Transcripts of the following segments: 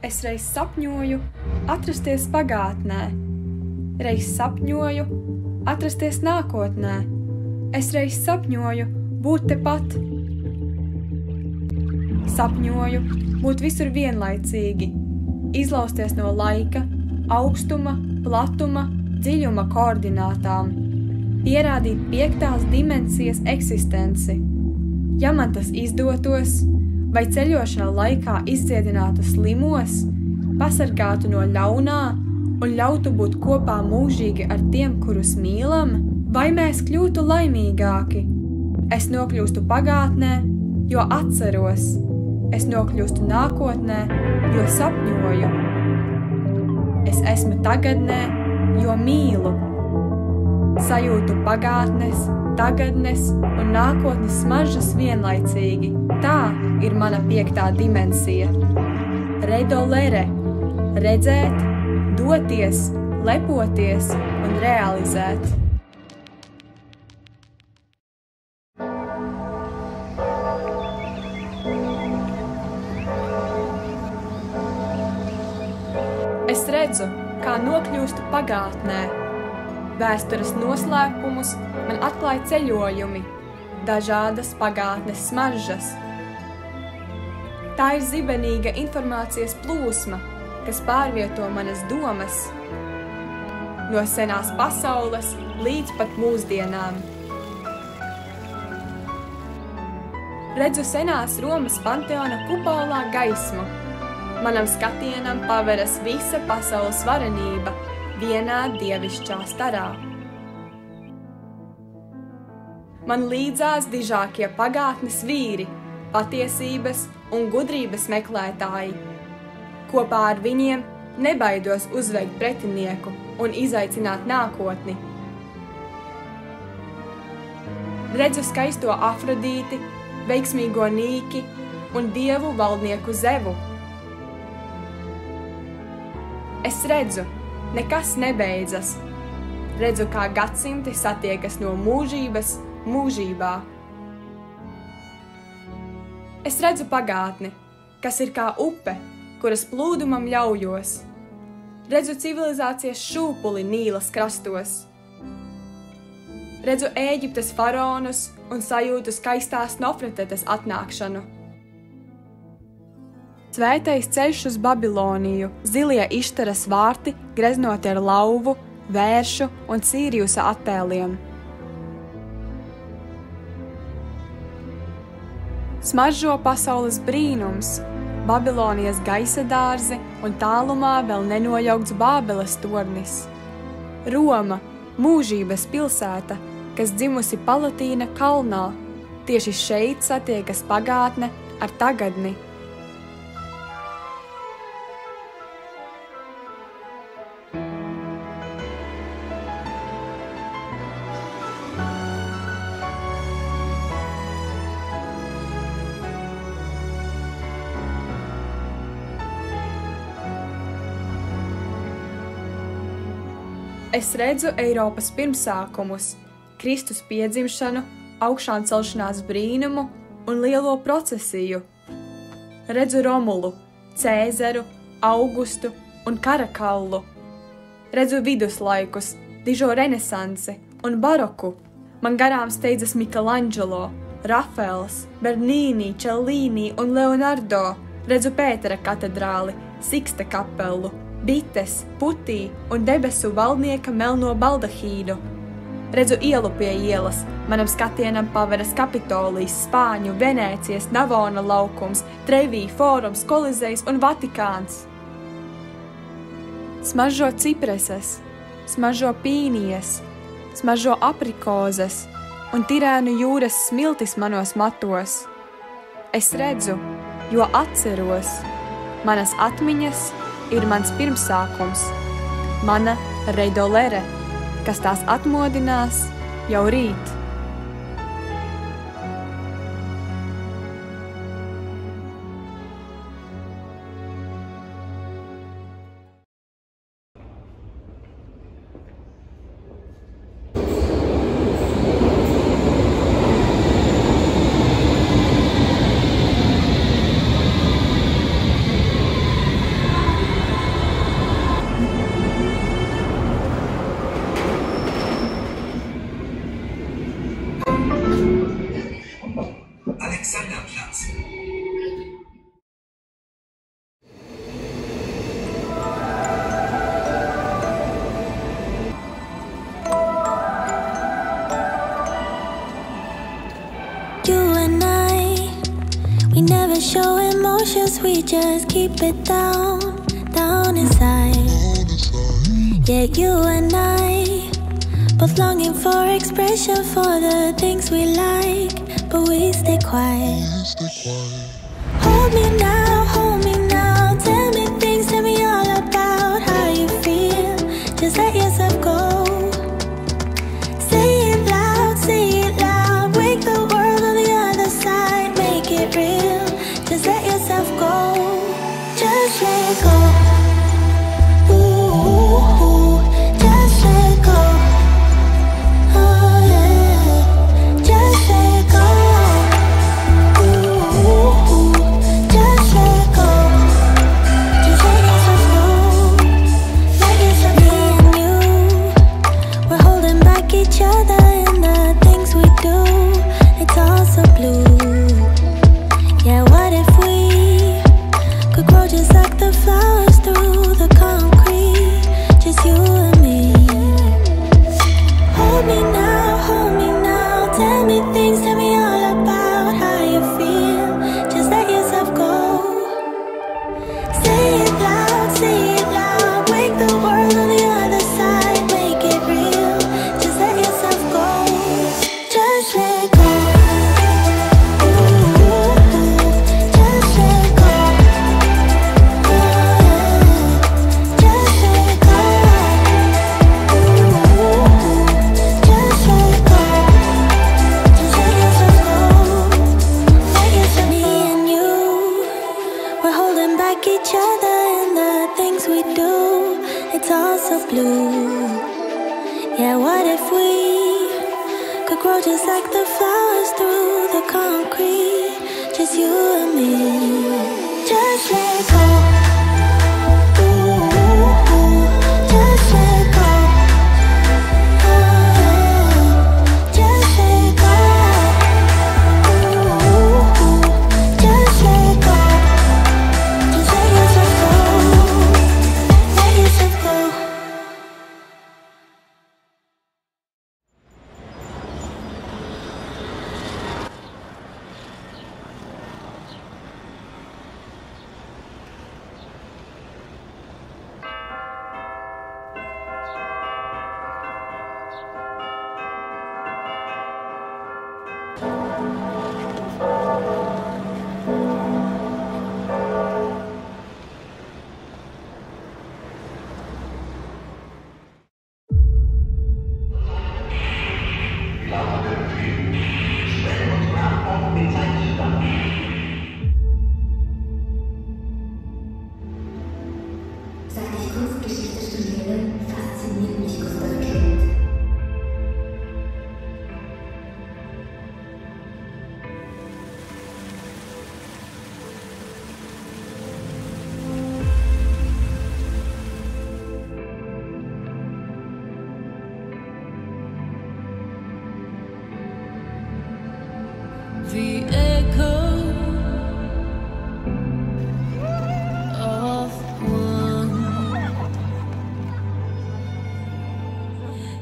Es reiz sapņoju atrasties pagātnē, reiz sapņoju atrasties nākotnē, es reiz sapņoju būt tepat. Sapņoju būt visur vienlaicīgi, izlausties no laika, augstuma, platuma, dziļuma koordinātām, pierādīt 5. dimensijas eksistenci. Ja man tas izdotos, vai ceļošana laikā izdziedinātu slimos, pasargātu no ļaunā un ļautu būt kopā mūžīgi ar tiem, kurus mīlam, vai mēs kļūtu laimīgāki? Es nokļūstu pagātnē, jo atceros, es nokļūstu nākotnē, jo sapņoju. Es esmu tagadnē, jo mīlu. Sajūtu pagātnes, tagadnes un nākotnes smaržas vienlaicīgi. Tā ir mana 5. dimensija. Redolere – redzēt, doties, lepoties un realizēt. Es redzu, kā nokļūstu pagātnē. Vēstures noslēpumus man atklāja ceļojumi, dažādas pagātnes smaržas. Tā ir zibenīga informācijas plūsma, kas pārvieto manas domas no senās pasaules līdz pat mūsdienām. Redzu senās Romas Panteona kupolā gaismu. Manam skatienam paveras visa pasaules varenība vienā dievišķā starā. Man līdzās dižākie pagātnes vīri, patiesības un gudrības meklētāji. Kopā ar viņiem nebaidos uzveikt pretinieku un izaicināt nākotni. Redzu skaisto Afrodīti, veiksmīgo Nīki un dievu valdnieku Zevu. Es redzu, nekas nebeidzas. Redzu, kā gadsimti satiekas no mūžības mūžībā. Es redzu pagātni, kas ir kā upe, kuras plūdumam ļaujos. Redzu civilizācijas šūpuli Nīlas krastos. Redzu Ēģiptes faraonus un sajūtu skaistās Nofretetes atnākšanu. Svētais ceļš uz Babiloniju, zilie Ištaras vārti, greznoti ar lauvu, vēršu un Sīrijusa attēliem. Smaržo pasaules brīnums, Babilonijas gaisa dārzi un tālumā vēl nenojaukts Bābeles tornis. Roma, mūžības pilsēta, kas dzimusi Palatīna kalnā, tieši šeit satiekas pagātne ar tagadni. Es redzu Eiropas pirmsākumus, Kristus piedzimšanu, augšām celšanās brīnumu un lielo procesiju. Redzu Romulu, Cēzaru, Augustu un Karakallu. Redzu viduslaikus, dižo renesansi un baroku. Man garām steidzas Michelangelo, Rafaels, Bernīni, Cellini un Leonardo. Redzu Pētera katedrāli, Siksta kapelu, bites, putī un debesu valdnieka melno baldahīnu. Redzu ielu pie ielas, manam skatienam paveras Kapitolijas, Spāņu, Venēcijas, Navona laukums, Trevī, Fórums, Kolizejs un Vatikāns. Smaržo cipreses, smaržo pīnijas, smaržo aprikozes un Tirēnu jūras smiltis manos matos. Es redzu, jo atceros, manas atmiņas ir mans pirmsākums, mana redolere, kas tās atmodinās jau rīt. 'cause we just keep it down, down inside. Yeah, you and I, both longing for expression for the things we like, but we stay quiet. Hold me now, tell me things, tell me all about how you feel. Just let yourself go. Say it loud, wake the world on the other side, make it real. Just let yourself go, just let go. Ooh, just let go. Oh yeah, just let go. Ooh, just let go. Just let yourself go. Let yourself be. Me and you, we're holding back each other in the things we do. It's all so blue. Yeah, what if we could grow just like the flowers through the concrete? Just you and me. Hold me now, tell me things, tell me all about how you feel. Just let yourself go. Say it loud, wake the world on the other side, make it real. Just let yourself go, just let go. Ooh, just let go. Oh yeah, just let go. Ooh, just let go. Just let yourself go. Let yourself. Me and you, we're holding back each other in the things we do. It's all so blue. Yeah, what if we could grow just like the flowers through the concrete? Just you and me. Just let go. Ooh, just let go. Oh yeah, just let go. Ooh, just let go. Just let yourself go. Let yourself go. Seit ich Kunstgeschichte studiere, fasziniert mich Gustav Klimt. The echo of one.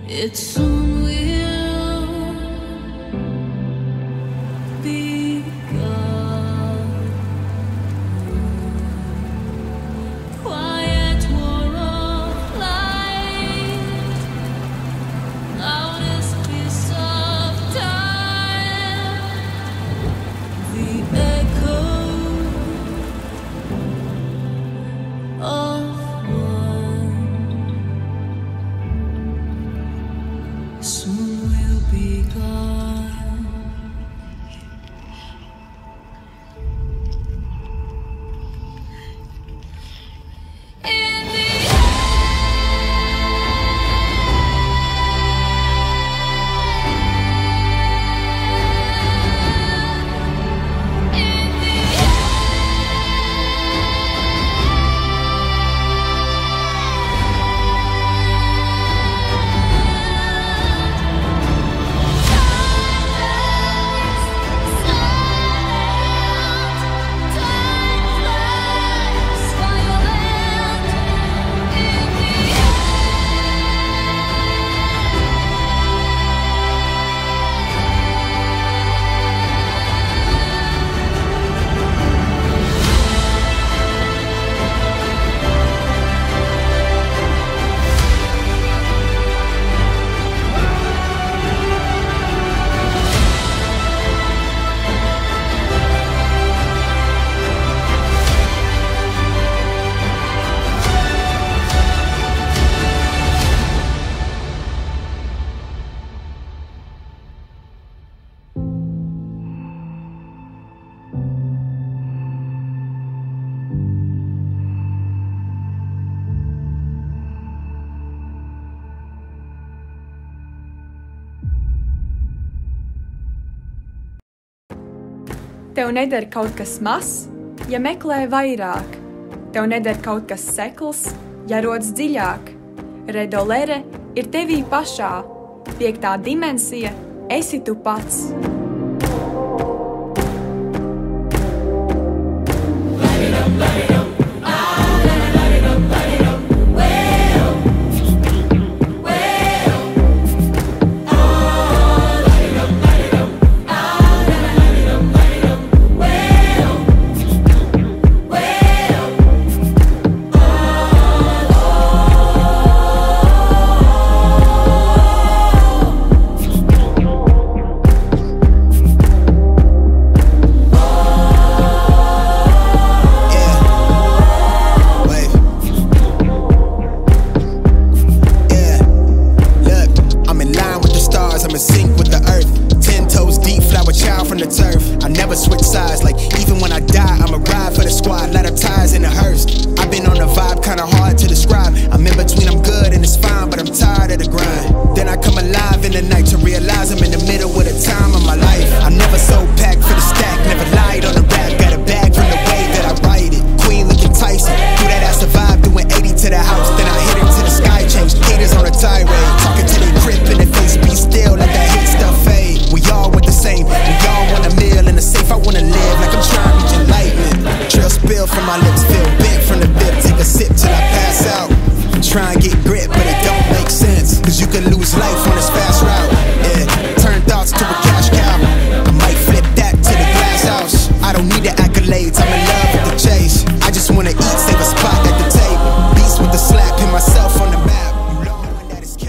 It soon will be gone. Quiet war of light, loudest piece of time. The echo of one. Soon will be gone. In the Tev neder kaut kas mazs, ja meklē vairāk. Tev neder kaut kas sekls, ja rodas dziļāk. Redolere ir tevī pašā. 5. dimensija esi tu pats.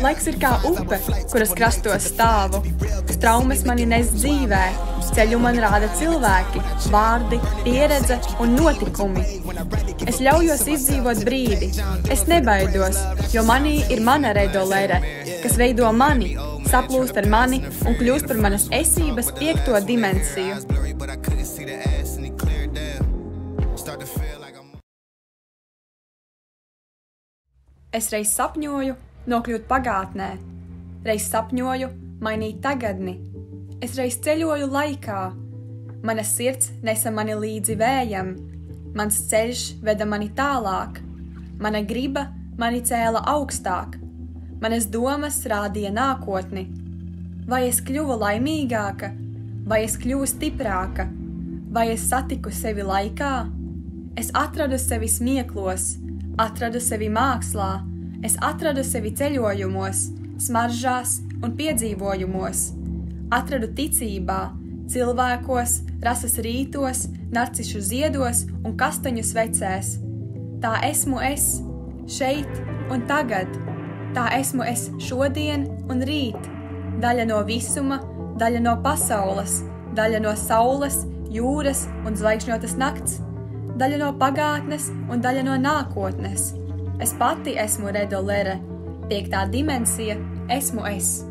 Laiks ir kā upe, kuras krastos stāvu. Straumes mani nes dzīvē, ceļu man rāda cilvēki, vārdi, pieredze un notikumi. Es ļaujos izdzīvot brīdi, es nebaidos, jo manī ir mana redolere, kas veido mani, saplūst ar mani un kļūst par manas esības 5. dimensiju. Es reiz sapņoju nokļūt pagātnē, reiz sapņoju mainīt tagadni. Es reiz ceļoju laikā, mana sirds nesa mani līdzi vējam, mans ceļš veda mani tālāk, mana griba mani cēla augstāk, manas domas rādīja nākotni. Vai es kļuvu laimīgāka, vai es kļuvu stiprāka, vai es satiku sevi laikā? Es atradu sevi smieklos, atradu sevi mākslā, es atradu sevi ceļojumos, smaržās un piedzīvojumos. Atradu ticībā, cilvēkos, rases rītos, narcišu ziedos un kastaņu svecēs. Tā esmu es, šeit un tagad. Tā esmu es šodien un rīt. Daļa no visuma, daļa no pasaules, daļa no saules, jūras un zvaigžņotas nakts. Daļa no pagātnes un daļa no nākotnes. Es pati esmu redolere. 5. dimensija esmu es.